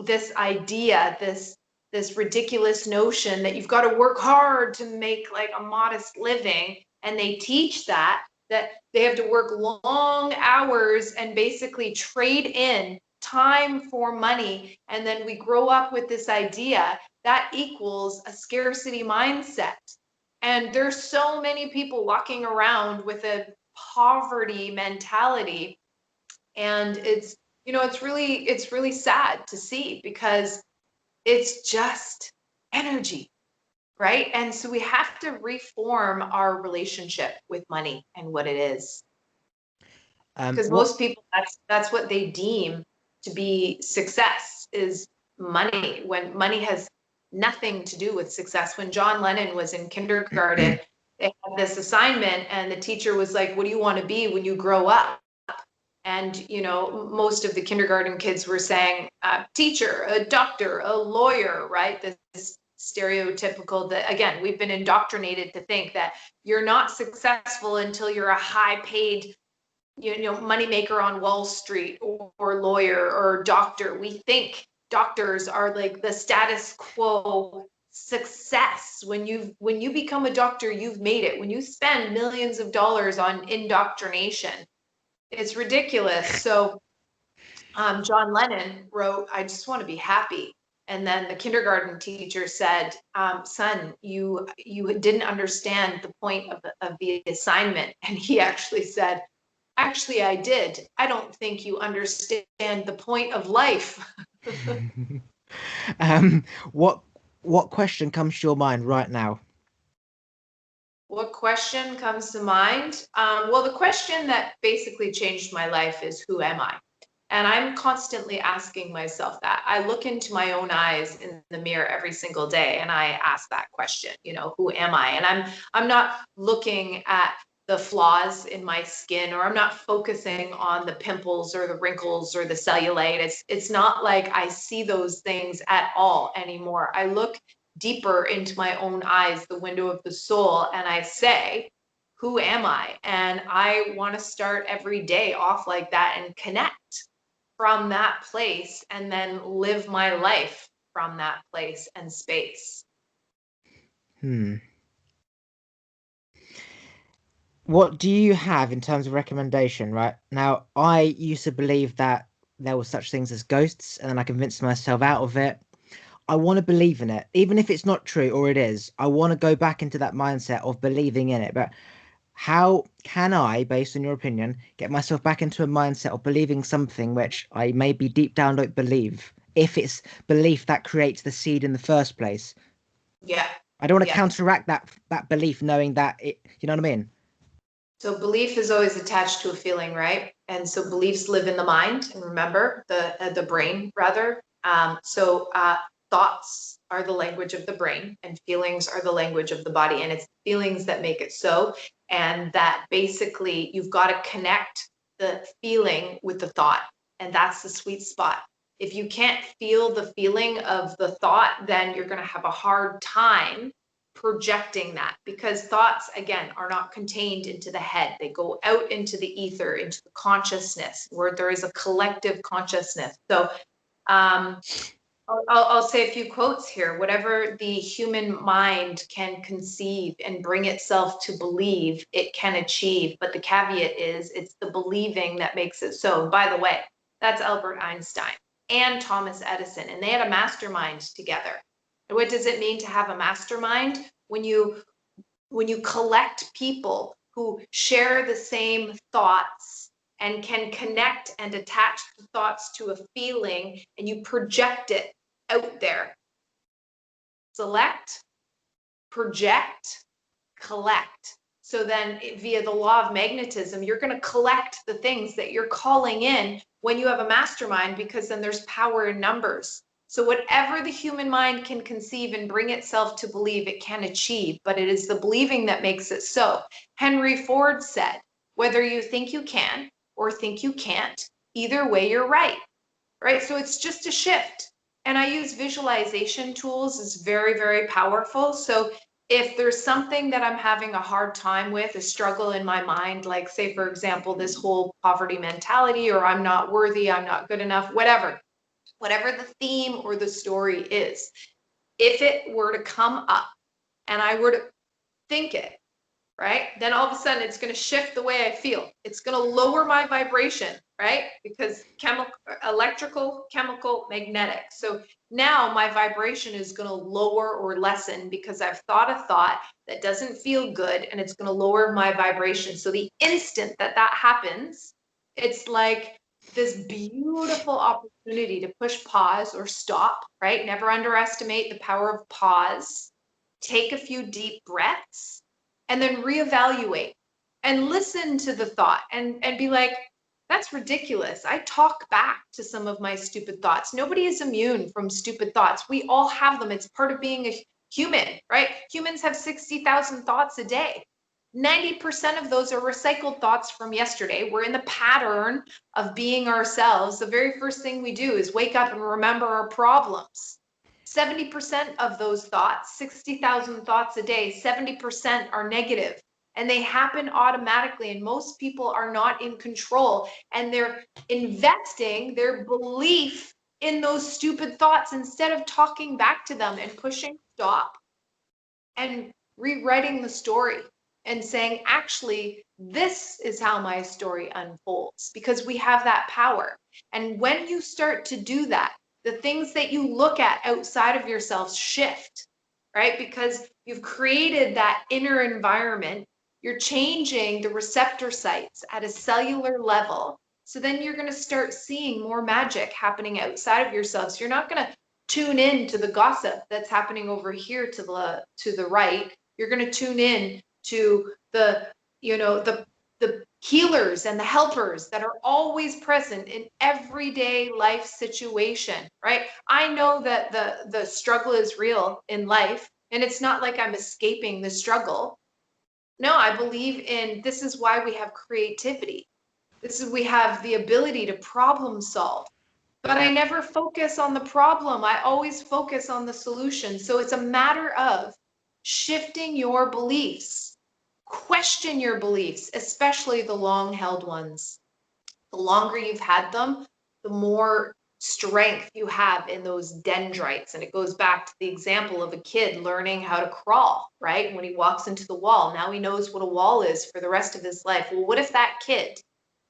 this idea, this ridiculous notion that you've got to work hard to make like a modest living, and they teach that they have to work long hours and basically trade in time for money, and then we grow up with this idea that equals a scarcity mindset. And there's so many people walking around with a poverty mentality, and it's really sad to see, because it's just energy, right? And so we have to reform our relationship with money and what it is, because What most people, that's what they deem to be success, is money, when money has nothing to do with success. When John Lennon was in kindergarten, they had this assignment and the teacher was like, what do you want to be when you grow up? And most of the kindergarten kids were saying teacher, a doctor, a lawyer, right? This stereotypical, that again, we've been indoctrinated to think that you're not successful until you're a high paid moneymaker on Wall Street, or lawyer or doctor. We think doctors are like the status quo success. When you become a doctor, you've made it. When you spend millions of dollars on indoctrination, it's ridiculous. So John Lennon wrote, I just want to be happy. And then the kindergarten teacher said, son, you didn't understand the point of the assignment. And he actually said, actually, I did. I don't think you understand the point of life. um what question comes to your mind right now? What question comes to mind? Well, the question that basically changed my life is, who am I? And I'm constantly asking myself that. I look into my own eyes in the mirror every single day and I ask that question, who am I? And I'm not looking at the flaws in my skin, or I'm not focusing on the pimples or the wrinkles or the cellulite. It's not like I see those things at all anymore. I look deeper into my own eyes, the window of the soul, and I say, who am I? And I want to start every day off like that and connect from that place, and then live my life from that place and space. Hmm. What do you have in terms of recommendation? Right now, I used to believe that there were such things as ghosts, and then I convinced myself out of it. I want to believe in it, even if it's not true or it is. I want to go back into that mindset of believing in it. But how can I, based on your opinion, get myself back into a mindset of believing something which I maybe deep down don't believe, if it's belief that creates the seed in the first place? Yeah. I don't want to Yeah. counteract that belief, knowing that it. You know what I mean? So belief is always attached to a feeling, right? And so beliefs live in the mind, and remember the brain rather. Thoughts are the language of the brain, and feelings are the language of the body, and it's feelings that make it so. And that basically you've got to connect the feeling with the thought, and that's the sweet spot. If you can't feel the feeling of the thought, then you're going to have a hard time projecting that, because thoughts again are not contained into the head. They go out into the ether, into the consciousness, where there is a collective consciousness. So I'll say a few quotes here. Whatever the human mind can conceive and bring itself to believe, it can achieve, but the caveat is it's the believing that makes it so. And by the way, that's Albert Einstein and Thomas Edison, and they had a mastermind together. And what does it mean to have a mastermind? When you collect people who share the same thoughts and can connect and attach the thoughts to a feeling, and you project it out there. Select, project, collect. So then via the law of magnetism, you're going to collect the things that you're calling in when you have a mastermind, because then there's power in numbers. So whatever the human mind can conceive and bring itself to believe, it can achieve, but it is the believing that makes it so. Henry Ford said, whether you think you can or think you can't, either way, you're right. Right? So it's just a shift. And I use visualization tools, is very, very powerful. So if there's something that I'm having a hard time with, a struggle in my mind, like say, for example, this whole poverty mentality, or I'm not worthy, I'm not good enough, whatever the theme or the story is, if it were to come up and I were to think it, right? Then all of a sudden it's going to shift the way I feel. It's going to lower my vibration, right? Because chemical, electrical, chemical, magnetic. So now my vibration is going to lower or lessen because I've thought a thought that doesn't feel good, and it's going to lower my vibration. So the instant that that happens, it's like this beautiful opportunity to push pause or stop, right? Never underestimate the power of pause. Take a few deep breaths and then reevaluate and listen to the thought, and be like, that's ridiculous. I talk back to some of my stupid thoughts. Nobody is immune from stupid thoughts. We all have them. It's part of being a human, right? Humans have 60,000 thoughts a day. 90% of those are recycled thoughts from yesterday. We're in the pattern of being ourselves. The very first thing we do is wake up and remember our problems. 70% of those thoughts, 60,000 thoughts a day, 70% are negative, and they happen automatically. And most people are not in control, and they're investing their belief in those stupid thoughts instead of talking back to them and pushing stop and rewriting the story and saying, actually, this is how my story unfolds, because we have that power. And when you start to do that, the things that you look at outside of yourself shift, right? Because you've created that inner environment. You're changing the receptor sites at a cellular level. So then you're going to start seeing more magic happening outside of yourself. So you're not going to tune in to the gossip that's happening over here to the right. You're going to tune in to the, the healers and the helpers that are always present in everyday life situation, right? I know that the struggle is real in life, and it's not like I'm escaping the struggle. No, I believe in, this is why we have creativity. This is, we have the ability to problem solve. But I never focus on the problem. I always focus on the solution. So it's a matter of shifting your beliefs. Question your beliefs, especially the long held ones. The longer you've had them, the more strength you have in those dendrites. And it goes back to the example of a kid learning how to crawl, right? When he walks into the wall, now he knows what a wall is for the rest of his life. Well, what if that kid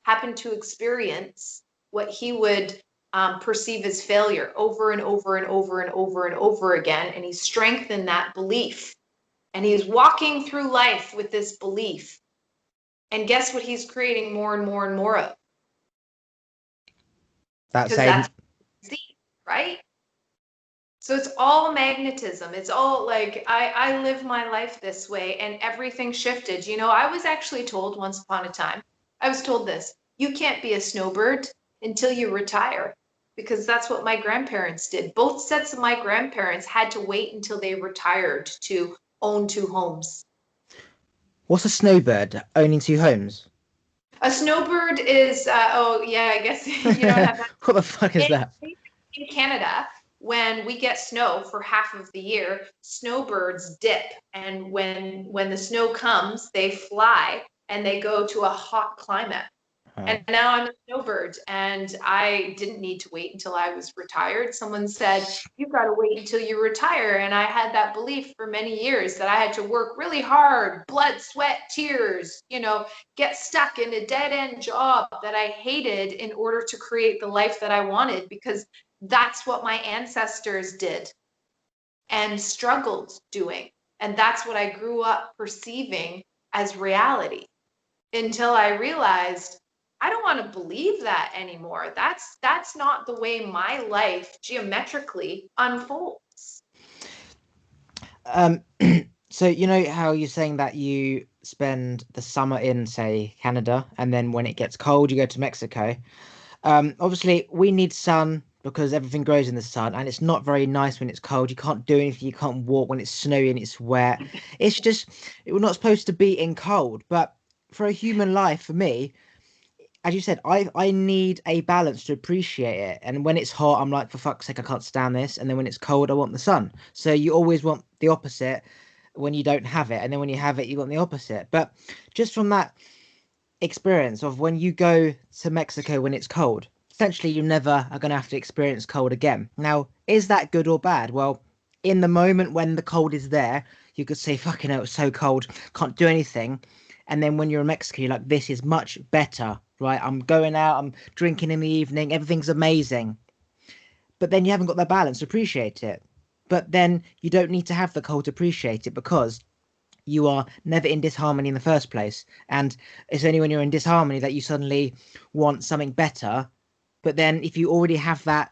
happened to experience what he would perceive as failure over and over and over and over and over again, and he strengthened that belief, and he's walking through life with this belief, and guess what he's creating more and more and more of? That's Because a that's right? So it's all magnetism. It's all like I live my life this way, and everything shifted. You know, I was actually told once upon a time, I was told this: you can't be a snowbird until you retire, because that's what my grandparents did. Both sets of my grandparents had to wait until they retired to own two homes. What's a snowbird owning two homes? A snowbird is, oh yeah, I guess you don't have that. What the fuck is that? In Canada, when we get snow for half of the year, snowbirds dip, and when the snow comes, they fly and they go to a hot climate. And Right. now I'm a snowbird, and I didn't need to wait until I was retired. Someone said, you've got to wait until you retire. And I had that belief for many years that I had to work really hard, blood, sweat, tears, you know, get stuck in a dead end job that I hated in order to create the life that I wanted, because that's what my ancestors did and struggled doing. And that's what I grew up perceiving as reality, until I realized I don't want to believe that anymore. That's not the way my life geometrically unfolds. Um, so you know how you're saying that you spend the summer in, say, Canada, and then when it gets cold, you go to Mexico. Obviously, we need sun because everything grows in the sun, and it's not very nice when it's cold. You can't do anything. You can't walk when it's snowy and it's wet. It's just we're not supposed to be in cold. But for a human life, for me, as you said, I need a balance to appreciate it. And when it's hot, I'm like, for fuck's sake, I can't stand this. And then when it's cold, I want the sun. So you always want the opposite when you don't have it, and then when you have it, you want the opposite. But just from that experience of when you go to Mexico when it's cold, essentially you never are going to have to experience cold again. Now, is that good or bad? Well, in the moment when the cold is there, you could say, fucking hell, it's so cold, can't do anything. And then when you're in Mexico, you're like, this is much better, right? I'm going out, I'm drinking in the evening, everything's amazing. But then you haven't got the balance to appreciate it. But then you don't need to have the cold to appreciate it because you are never in disharmony in the first place. And it's only when you're in disharmony that you suddenly want something better. But then if you already have that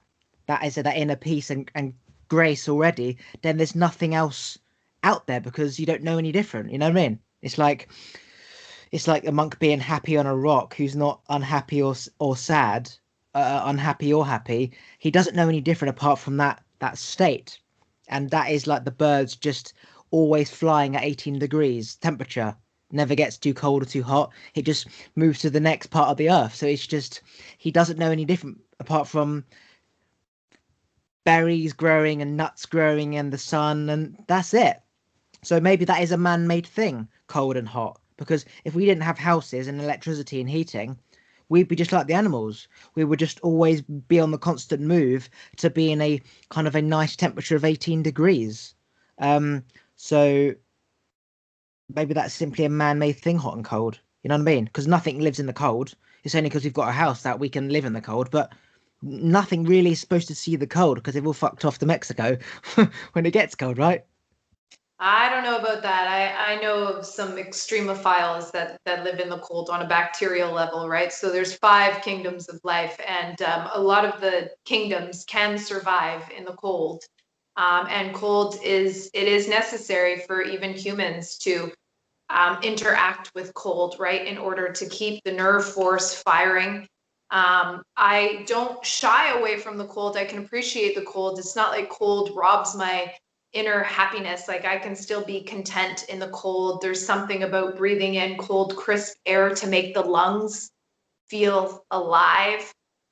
is that inner peace and grace already, then there's nothing else out there because you don't know any different. You know what I mean? It's like a monk being happy on a rock who's not unhappy or sad, unhappy or happy. He doesn't know any different apart from that state, and that is like the birds just always flying at 18 degrees temperature. Never gets too cold or too hot. It just moves to the next part of the earth. So it's just he doesn't know any different apart from berries growing and nuts growing and the sun, and that's it. So maybe that is a man-made thing, cold and hot. Because if we didn't have houses and electricity and heating, we'd be just like the animals. We would just always be on the constant move to be in a kind of a nice temperature of 18 degrees. So maybe that's simply a man-made thing, hot and cold. You know what I mean? Because nothing lives in the cold. It's only because we've got a house that we can live in the cold. But nothing really is supposed to see the cold because they've all fucked off to Mexico when it gets cold, right? I don't know about that. I know of some extremophiles that live in the cold on a bacterial level, right? So there's 5 kingdoms of life, and a lot of the kingdoms can survive in the cold. And cold is necessary for even humans to interact with cold, right, in order to keep the nerve force firing. I don't shy away from the cold. I can appreciate the cold. It's not like cold robs my inner happiness. Like I can still be content in the cold. There's something about breathing in cold, crisp air to make the lungs feel alive.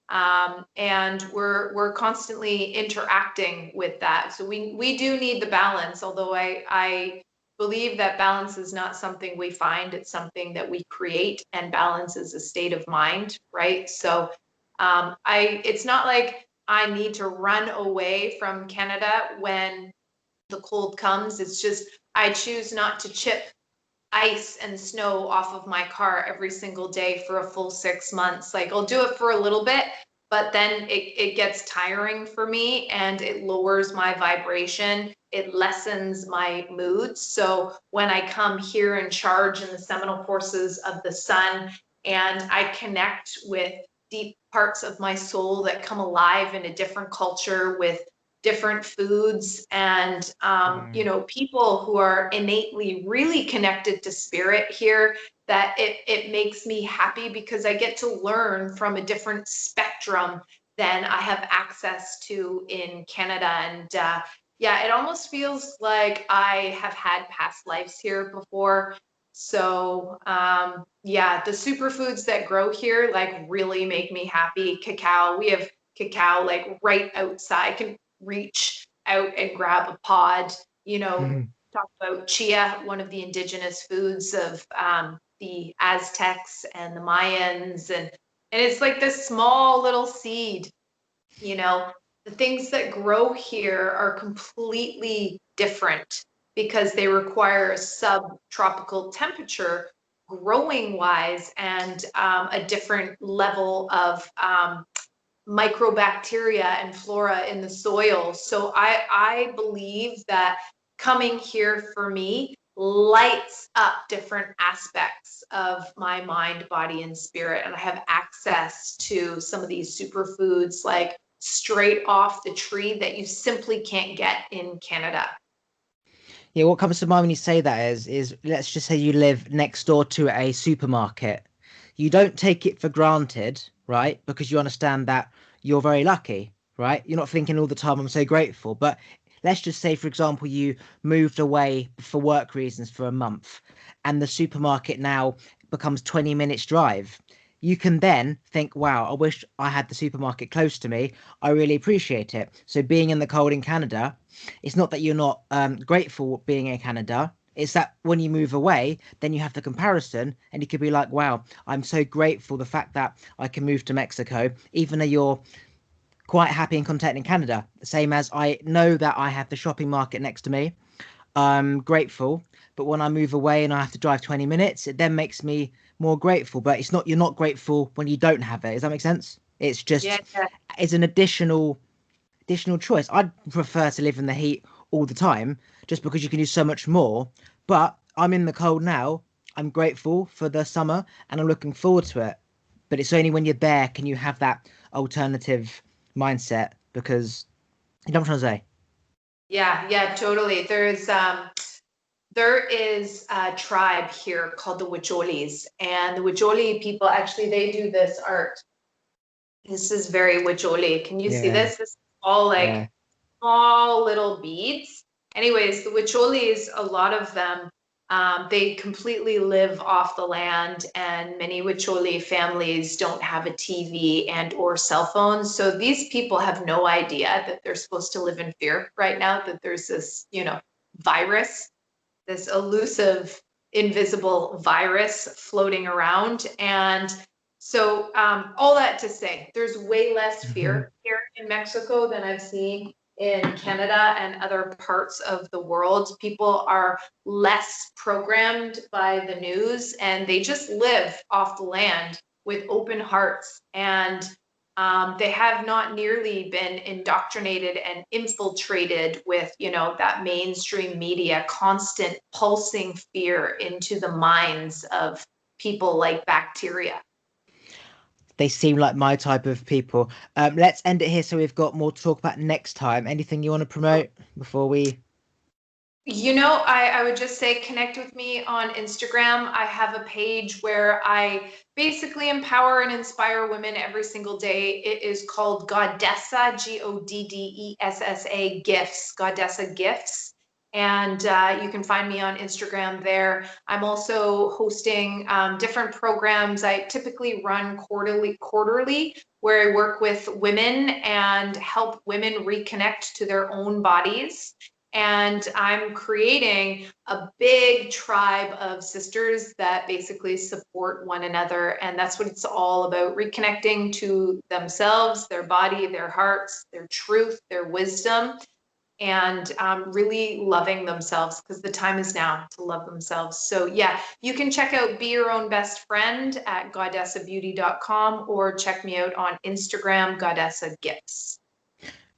And we're constantly interacting with that. So we do need the balance, although I believe that balance is not something we find, it's something that we create, and balance is a state of mind, right? So I it's not like I need to run away from Canada when the cold comes. It's just, I choose not to chip ice and snow off of my car every single day for a full 6 months. Like I'll do it for a little bit, but then it gets tiring for me and it lowers my vibration. It lessens my mood. So when I come here and charge in the seminal forces of the sun and I connect with deep parts of my soul that come alive in a different culture with different foods and people who are innately really connected to spirit here, that it makes me happy because I get to learn from a different spectrum than I have access to in Canada. And yeah, it almost feels like I have had past lives here before. So yeah, the superfoods that grow here like really make me happy. Cacao, we have cacao like right outside. I can reach out and grab a pod. Talk about chia, one of the indigenous foods of the Aztecs and the Mayans, and it's like this small little seed. You know, the things that grow here are completely different because they require a subtropical temperature growing wise and a different level of microbacteria and flora in the soil. So I believe that coming here for me lights up different aspects of my mind, body, and spirit. And I have access to some of these superfoods like straight off the tree that you simply can't get in Canada. Yeah, what comes to mind when you say that is let's just say you live next door to a supermarket. You don't take it for granted, right? Because you understand that you're very lucky, right? You're not thinking all the time, I'm so grateful. But let's just say, for example, you moved away for work reasons for a month and the supermarket now becomes 20 minutes drive. You can then think, wow, I wish I had the supermarket close to me. I really appreciate it. So being in the cold in Canada, it's not that you're not grateful being in Canada. It's that when you move away, then you have the comparison, and you could be like, "Wow, I'm so grateful the fact that I can move to Mexico, even though you're quite happy and content in Canada." Same as I know that I have the shopping market next to me. I'm grateful, but when I move away and I have to drive 20 minutes, it then makes me more grateful. But it's not you're not grateful when you don't have it. Does that make sense? It's Yeah, just it's an additional choice. I'd prefer to live in the heat all the time just because you can do so much more. But I'm in the cold now. I'm grateful for the summer and I'm looking forward to it. But it's only when you're there can you have that alternative mindset because you know what I'm trying to say. yeah, totally. There is a tribe here called the Huicholis, and the Huicholi people actually they do this art. This is very Huicholi. Can you see Yeah, this? This is all like yeah. small little beads. Anyways, the Huicholis, a lot of them, they completely live off the land, and many Huicholi families don't have a TV and or cell phones. So these people have no idea that they're supposed to live in fear right now, that there's this, virus, this elusive, invisible virus floating around. And so, all that to say, there's way less fear here in Mexico than I've seen in Canada and other parts of the world. People are less programmed by the news and they just live off the land with open hearts. And they have not nearly been indoctrinated and infiltrated with, that mainstream media, constant pulsing fear into the minds of people like bacteria. They seem like my type of people. Let's end it here so we've got more to talk about next time. Anything you want to promote before we? I would just say connect with me on Instagram. I have a page where I basically empower and inspire women every single day. It is called Goddessa, Goddessa Gifts, Goddessa Gifts. And you can find me on Instagram there. I'm also hosting different programs. I typically run quarterly, where I work with women and help women reconnect to their own bodies And I'm creating a big tribe of sisters that basically support one another. And that's what it's all about, reconnecting to themselves, their body, their hearts, their truth, their wisdom, and really loving themselves, because the time is now to love themselves. So yeah, you can check out Be Your Own Best Friend at goddessabeauty.com, or check me out on Instagram, Goddessa Gifts.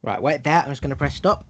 Right, wait there. I'm just going to press stop.